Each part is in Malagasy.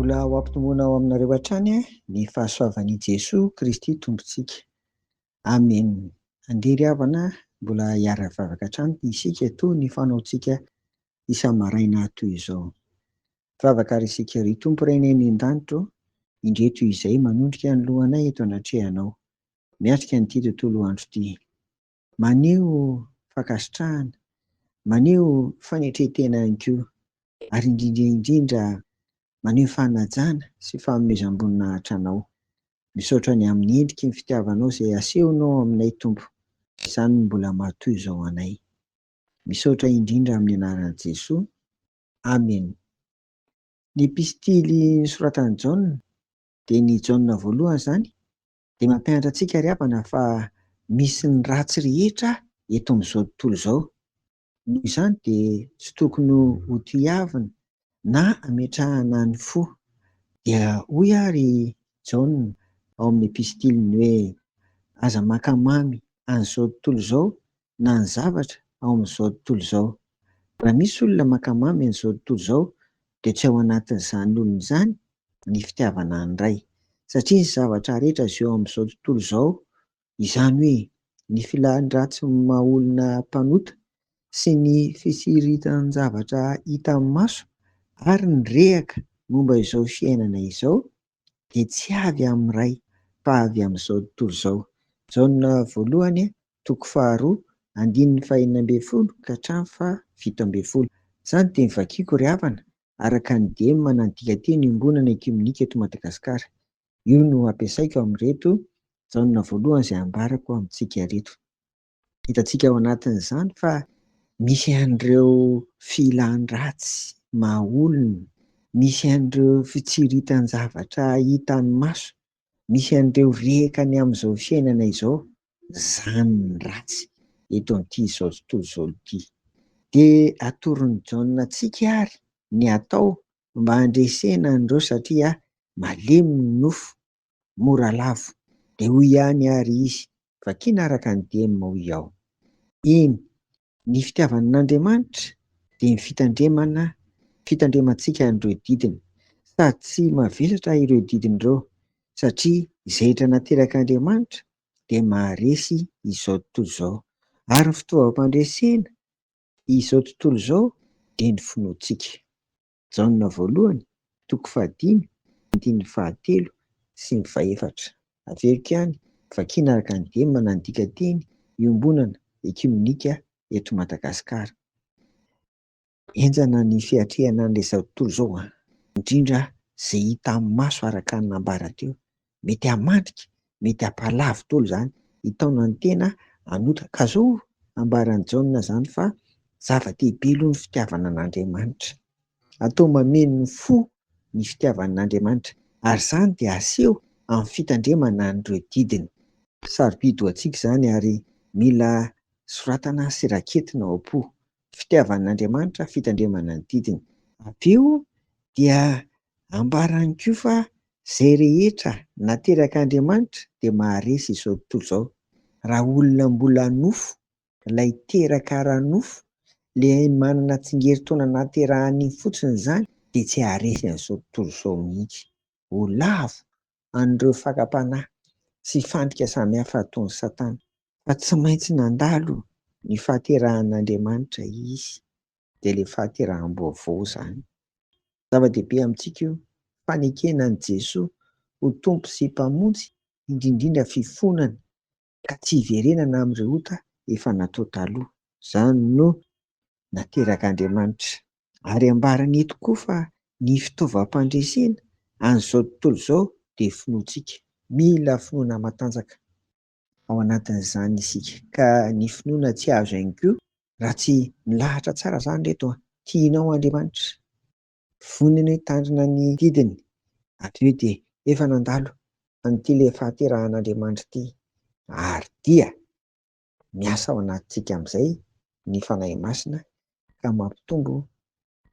Mbola ho ampitombona ao aminareo hatrany ny fahasoavan'i Jesoa Kristy Tompontsika. Amen. Andery havana mbola hiara-bavaka hatrany isika toy ny fanaontsika isa-maraina toy izao. Vavaka ary isika ry Tompo reneny an-danitro, indreto izay manondrika ny lohanay eto anatrehanao. Miatrika an'ity tontolo andro ity. Maneho fankasitrahana, maneho fanetretena ihany koa, ary indrindra indrindra maneho fanajana sy fanomezam-boninahitra anao. Misaotra ny amin'ny endriky ny fitiavanao izay asehonao aminay Tompo. Izany no mbola matoy izao anay. Misaotra indrindra amin'ny anaran'i Jesoa. Amen. Ny epistily nosoratan'i Jaona dia ny Jaona voalohany izany dia mampianatra antsika ry havana fa misy ny ratsy rehetra eto amin'izao tontolo izao. Noho izany dia tsy tokony ho tohiavina na ametrahana ny fo. Dia hoy ary Jaona ao amin'ny epistiliny hoe aza makamamy an'izao tontolo izao na ny zavatra ao amin'izao tontolo izao. Raha misy olona makamamy an'izao tontolo izao dia tsy ao anatin'izany olona izany ny fitiavana ny Ray. Satria ny zavatra rehetra izay ao amin'izao tontolo izao, izany hoe ny filan-dratsy maha olona mpanota sy ny fisiritan'ny zavatra hita amin'ny maso ary ny rehaka momba izao fiainana izao dia tsy avy amin'ny Ray fa avy amin'izao tontolo izao. Jaona voalohany 2:1-12 ka hatramin'ny 17. Izany dia nivakiako ry havana araka ny dimy manandika teny iombonana ekumenika eto Madagasikara. Io no ampiasaiko amin'ireto Jaona voalohany izay ambarako amintsika reto. Hitantsika ao anatin'izany fa misy an'ireo filan-dratsy maha olona, misy an'ireo fitsiritan'ny zavatra hitan'ny maso, misy an'ireo rehaka ny amin'izao fiainana izao, izany ny ratsy eto amin'ity izao tontolo izao ity. Dia atoron'i Jaona antsika ary ny atao mba handresena an'ireo satria malemy ny nofo, mora lavo. Dia hoy ihany ary izy, vakiana araka ny dimy hoy aho. Iny, ny fitiavan'Andriamanitra dia ny fitandremantsika an'ireo didiny. Sady tsy mavesatra ireo didiny ireo satria zaitra naterak'Andriamanitra dia maharesy izao tontolo izao. Ary ny fitaovam-pandresena izao tontolo izao dia ny finoantsika. Jaona voalohany 5:1-7 sy ny 14. Averiko ihany, vakiana araka ny dimy manandika teny iombonana ekumenika eto Madagasikara. Enjana ny fiatrehana an'ilay izao tontolo izao, indrindra izay hita amin'ny maso araka ny nambara teo. Mety hamandrika, mety hampalavo tolo izany, hitaona ny tena hanota. Ka izao ambaran'i Jaona izany fa zava-dehibe aloha ny fitiavana an'Andriamanitra. Atao mameno ny fo ny fitiavan'Andriamanitra, ary izany dia aseho amin'ny fitandremana an'ireo didiny. Sarobidy ho antsika izany ary mila soratana sy raketina ao am-po. Fitiavan'Andriamanitra, fitandremana ny didiny. Avy eo dia ambarany koa fa izay rehetra naterak'Andriamanitra dia maharesy izao tontolo izao. Raha olona mbola nofo, ilay teraka ara-nofo, ilay manana tsingerin-taona naterahany fotsiny izany dia tsy haharesy an'izao tontolo izao mihitsy. Ho lavo an'ireo fakam-panahy sy fandrika samihafa ataon'ny Satana. Fa tsy maintsy nandalo ny fahaterahan'Andriamanitra izy, dia ilay fahaterahanam-baovao izany. Zava-dehibe amintsika io, fanekenan'i Jesoa ho Tompo sy mpamonjy, indrindrindra fifonana ka tsy hiverenana amin'ireo ota efa natao taloha. Izany no naterak'Andriamanitra. Ary ambarany eto koa fa ny fitaovam-pandresena an'izao tontolo izao dia finoantsika. Mila finoana matanjaka ao anatin'izany isika. Ka ny finoana tsy azo ihany koa raha tsy milahatra tsara izany reto. Tianao Andriamanitra, vonona hitandrina ny didiny, avy eo dia efa nandalo an'ity ilay fahaterahan'Andriamanitra ity. Ary dia miasa ao anatintsika amin'izay ny fanahy masina ka mampitombo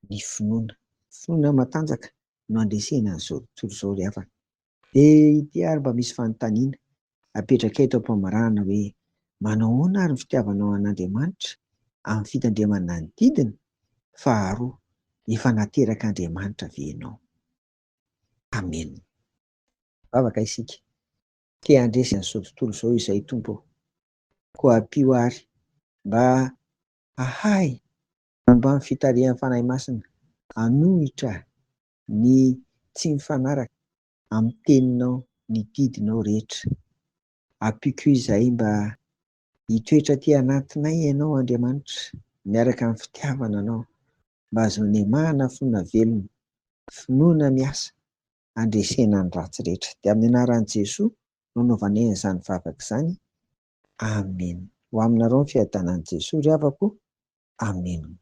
ny finoana. Finoana matanjaka no andresena an'izao tontolo izao ry havana. Dia ity ary mba misy fanontaniana apetraka eto am-pamarana hoe manao ahoana ary ny fitiavanao an'Andriamanitra amin'ny fitandremana ny didiny? Faharoa, efa naterak'Andriamanitra ve ianao? Amen. Vavaka isika. Ke andresy an'izao tontolo izao izay Tompo, koa ampio ary mba ahay momba ny fitarihan'ny fanahy masina, hanohitra ny tsy mifanaraka amin'ny teninao, ny didinao rehetra. Ampiako izay mba hitoetra aty anatinay ianao Andriamanitra, miaraka amin'ny fitiavana anao, mba azon'Niamahana fonina velona, finoana miasa, handresena ny ratsy rehetra. Dia amin'ny anaran'i Jesoa no anaovanay an'izany vavaka izany. Amen. Ho aminareo ny fiadanan'i Jesoa ry havako. Amen.